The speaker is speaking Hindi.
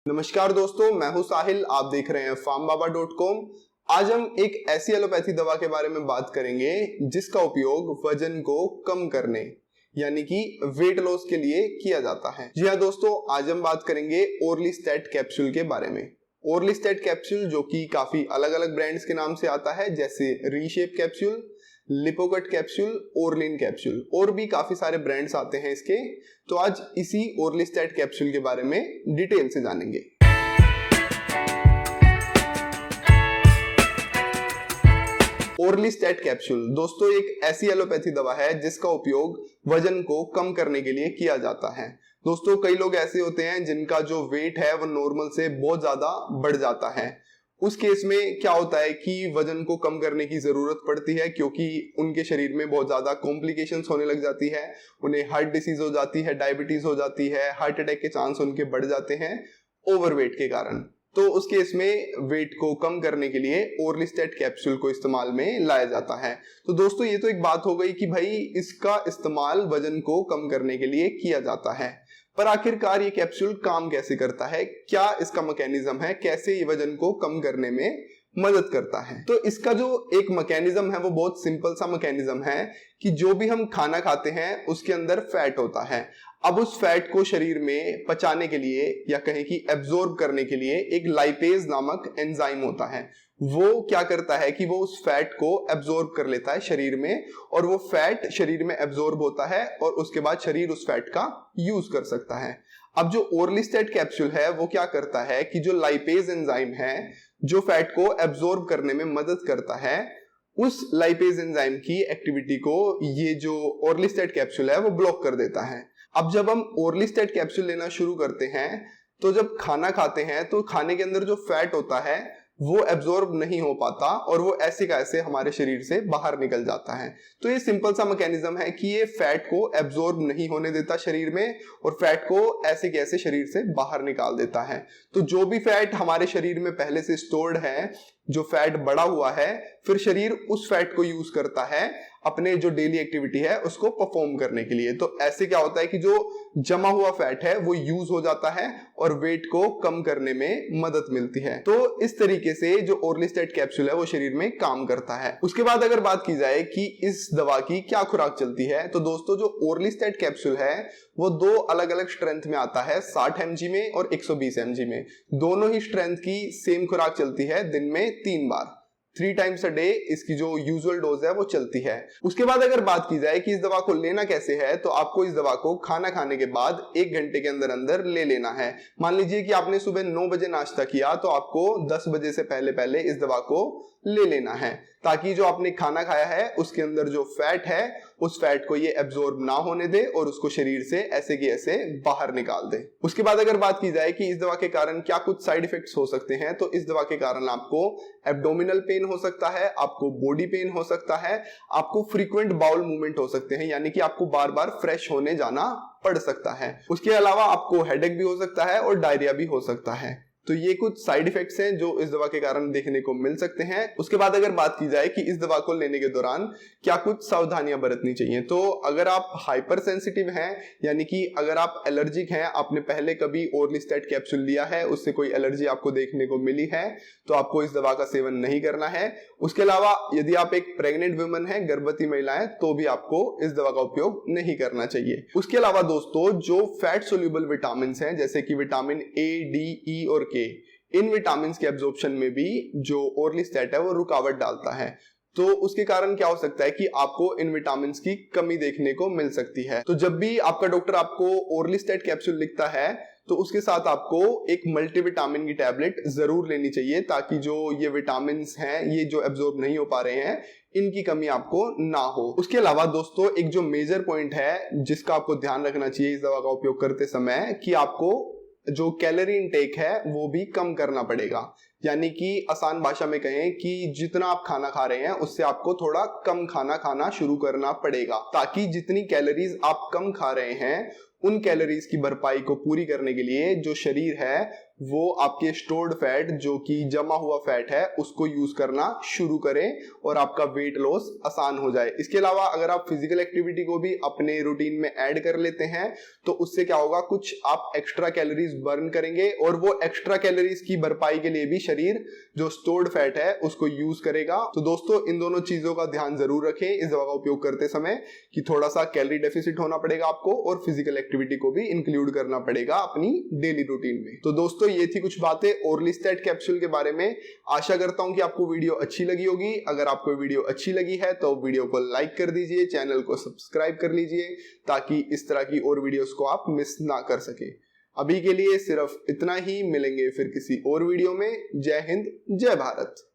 नमस्कार दोस्तों, मैं हूं साहिल। आप देख रहे हैं farmbaba.com। आज हम एक ऐसी एलोपैथी दवा के बारे में बात करेंगे जिसका उपयोग वजन को कम करने यानी कि वेट लॉस के लिए किया जाता है। जी हाँ दोस्तों, आज हम बात करेंगे ओरलिस्टेट कैप्सूल के बारे में। ओरलिस्टेट कैप्सूल जो कि काफी अलग अलग ब्रांड्स के नाम से आता है, जैसे रीशेप कैप्सूल, लिपोकट कैप्सूल, ओरलिन कैप्सूल, और भी काफी सारे ब्रांड्स आते हैं इसके। तो आज इसी ओरलिस्टेट कैप्सूल के बारे में डिटेल से जानेंगे। ओरलिस्टेट कैप्सूल दोस्तों एक ऐसी एलोपैथी दवा है जिसका उपयोग वजन को कम करने के लिए किया जाता है। दोस्तों कई लोग ऐसे होते हैं जिनका जो वेट है वो नॉर्मल से बहुत ज्यादा बढ़ जाता है। उस केस में क्या होता है कि वजन को कम करने की जरूरत पड़ती है, क्योंकि उनके शरीर में बहुत ज्यादा कॉम्प्लिकेशंस होने लग जाती है। उन्हें हार्ट डिसीज हो जाती है, डायबिटीज हो जाती है, हार्ट अटैक के चांस उनके बढ़ जाते हैं ओवरवेट के कारण। तो उस केस में वेट को कम करने के लिए ओरलिस्टेट कैप्सूल को इस्तेमाल में लाया जाता है। तो दोस्तों ये तो एक बात हो गई कि भाई इसका इस्तेमाल वजन को कम करने के लिए किया जाता है, पर आखिरकार ये कैप्सूल काम कैसे करता है, क्या इसका मैकेनिज्म है, कैसे ये वजन को कम करने में मदद करता है। तो इसका जो एक मैकेनिज्म है वो बहुत सिंपल सा मैकेनिज्म है कि जो भी हम खाना खाते हैं उसके अंदर फैट होता है। अब उस फैट को शरीर में पचाने के लिए या कहें कि एब्जॉर्ब करने के लिए एक लाइपेज नामक एंजाइम होता है। वो क्या करता है कि वो उस फैट को एब्जॉर्ब कर लेता है शरीर में, और वो फैट शरीर में एब्जॉर्ब होता है और उसके बाद शरीर उस फैट का यूज कर सकता है। अब जो ओरलिस्टेट कैप्सूल है वो क्या करता है कि जो लाइपेज एंजाइम है जो फैट को एब्जॉर्ब करने में मदद करता है, उस लाइपेज एंजाइम की एक्टिविटी को ये जो ओरलिस्टेट कैप्सूल है वो ब्लॉक कर देता है। अब जब हम ओरलिस्टेट कैप्सूल लेना शुरू करते हैं तो जब खाना खाते हैं तो खाने के अंदर जो फैट होता है वो एब्जॉर्ब नहीं हो पाता और वो ऐसे का ऐसे हमारे शरीर से बाहर निकल जाता है। तो ये सिंपल सा मैकेनिज्म है कि ये फैट को एब्जॉर्ब नहीं होने देता शरीर में और फैट को ऐसे के ऐसे शरीर से बाहर निकाल देता है। तो जो भी फैट हमारे शरीर में पहले से स्टोर्ड है, जो फैट बढ़ा हुआ है, फिर शरीर उस फैट को यूज करता है अपने जो डेली एक्टिविटी है उसको परफॉर्म करने के लिए। तो ऐसे क्या होता है कि जो जमा हुआ फैट है वो यूज हो जाता है और वेट को कम करने में मदद मिलती है। तो इस तरीके से जो ओरलिस्टेट कैप्सूल है वो शरीर में काम करता है। उसके बाद अगर बात की जाए कि इस दवा की क्या खुराक चलती है, तो दोस्तों जो ओरलिस्टेट कैप्सूल है वो दो अलग अलग स्ट्रेंथ में आता है, 60 mg में और 120 mg में। दोनों ही स्ट्रेंथ की सेम खुराक चलती है, दिन में 3 बार, 3 टाइम्स अ डे इसकी जो यूजुअल डोज है वो चलती है। उसके बाद अगर बात की जाए कि इस दवा को लेना कैसे है, तो आपको इस दवा को खाना खाने के बाद 1 घंटे के अंदर अंदर ले लेना है। मान लीजिए कि आपने सुबह 9 बजे नाश्ता किया तो आपको 10 बजे से पहले पहले इस दवा को ले लेना है, ताकि जो आपने खाना खाया है उसके अंदर जो फैट है उस फैट को ये एब्जॉर्ब ना होने दे और उसको शरीर से ऐसे की ऐसे बाहर निकाल दे। उसके बाद अगर बात की जाए कि इस दवा के कारण क्या कुछ साइड इफेक्ट्स हो सकते हैं, तो इस दवा के कारण आपको एब्डोमिनल पेन हो सकता है, आपको बॉडी पेन हो सकता है, आपको फ्रीक्वेंट बाउल मूवमेंट हो सकते हैं, यानी कि आपको बार बार फ्रेश होने जाना पड़ सकता है। उसके अलावा आपको हेडेक भी हो सकता है और डायरिया भी हो सकता है। तो ये कुछ साइड इफेक्ट्स हैं जो इस दवा के कारण देखने को मिल सकते हैं। उसके बाद अगर बात की जाए कि इस दवा को लेने के दौरान क्या कुछ सावधानियां बरतनी चाहिए, तो अगर आप हाइपर सेंसिटिव हैं, यानी कि अगर आप एलर्जिक हैं, आपने पहले कभी ओरलिस्टेट कैप्सूल लिया है, उससे कोई एलर्जी आपको देखने को मिली है, तो आपको इस दवा का सेवन नहीं करना है। उसके अलावा यदि आप एक प्रेग्नेंट वुमन है, गर्भवती महिलाएं, तो भी आपको इस दवा का उपयोग नहीं करना चाहिए। उसके अलावा दोस्तों जो फैट सोल्यूबल विटामिन हैं, जैसे कि विटामिन ए, डी, ई और के, इन विटामिन के एब्जॉर्प्शन में भी जो ओरलिस्टेट है वो रुकावट डालता है। तो उसके कारण क्या हो सकता है कि आपको इन विटामिन की कमी देखने को मिल सकती है। तो जब भी आपका डॉक्टर आपको ओरलिस्टेट कैप्सूल लिखता है तो उसके साथ आपको एक मल्टीविटामिन की टैबलेट जरूर लेनी चाहिए, ताकि जो ये विटामिन हैं ये जो एब्जॉर्ब नहीं हो पा रहे हैं इनकी कमी आपको ना हो। उसके अलावा दोस्तों एक जो मेजर पॉइंट है जिसका आपको ध्यान रखना चाहिए इस दवा का उपयोग करते समय, कि आपको जो कैलोरी इनटेक है वो भी कम करना पड़ेगा। यानी कि आसान भाषा में कहें कि जितना आप खाना खा रहे हैं उससे आपको थोड़ा कम खाना खाना शुरू करना पड़ेगा, ताकि जितनी कैलोरीज आप कम खा रहे हैं उन कैलोरीज की भरपाई को पूरी करने के लिए जो शरीर है वो आपके स्टोर्ड फैट जो कि जमा हुआ फैट है उसको यूज करना शुरू करें और आपका वेट लॉस आसान हो जाए। इसके अलावा अगर आप फिजिकल एक्टिविटी को भी अपने रूटीन में ऐड कर लेते हैं तो उससे क्या होगा, कुछ आप एक्स्ट्रा कैलोरीज बर्न करेंगे और वो एक्स्ट्रा कैलोरीज की भरपाई के लिए भी शरीर जो स्टोर्ड फैट है उसको यूज करेगा। तो दोस्तों इन दोनों चीजों का ध्यान जरूर रखें इस दवा का उपयोग करते समय कि थोड़ा सा कैलोरी डेफिसिट होना पड़ेगा आपको और फिजिकल एक्टिविटी को भी इंक्लूड करना पड़ेगा अपनी डेली रूटीन में। तो दोस्तों ये थी कुछ बातें ओर्लिस्टेट कैप्सूल के बारे में। आशा करता हूं कि आपको वीडियो अच्छी लगी होगी। अगर आपको वीडियो अच्छी लगी है तो वीडियो को लाइक कर दीजिए, चैनल को सब्सक्राइब कर लीजिए ताकि इस तरह की और वीडियोस को आप मिस ना कर सके। अभी के लिए सिर्फ इतना ही, मिलेंगे फिर किसी और वीडियो में। जय हिंद, जय भारत।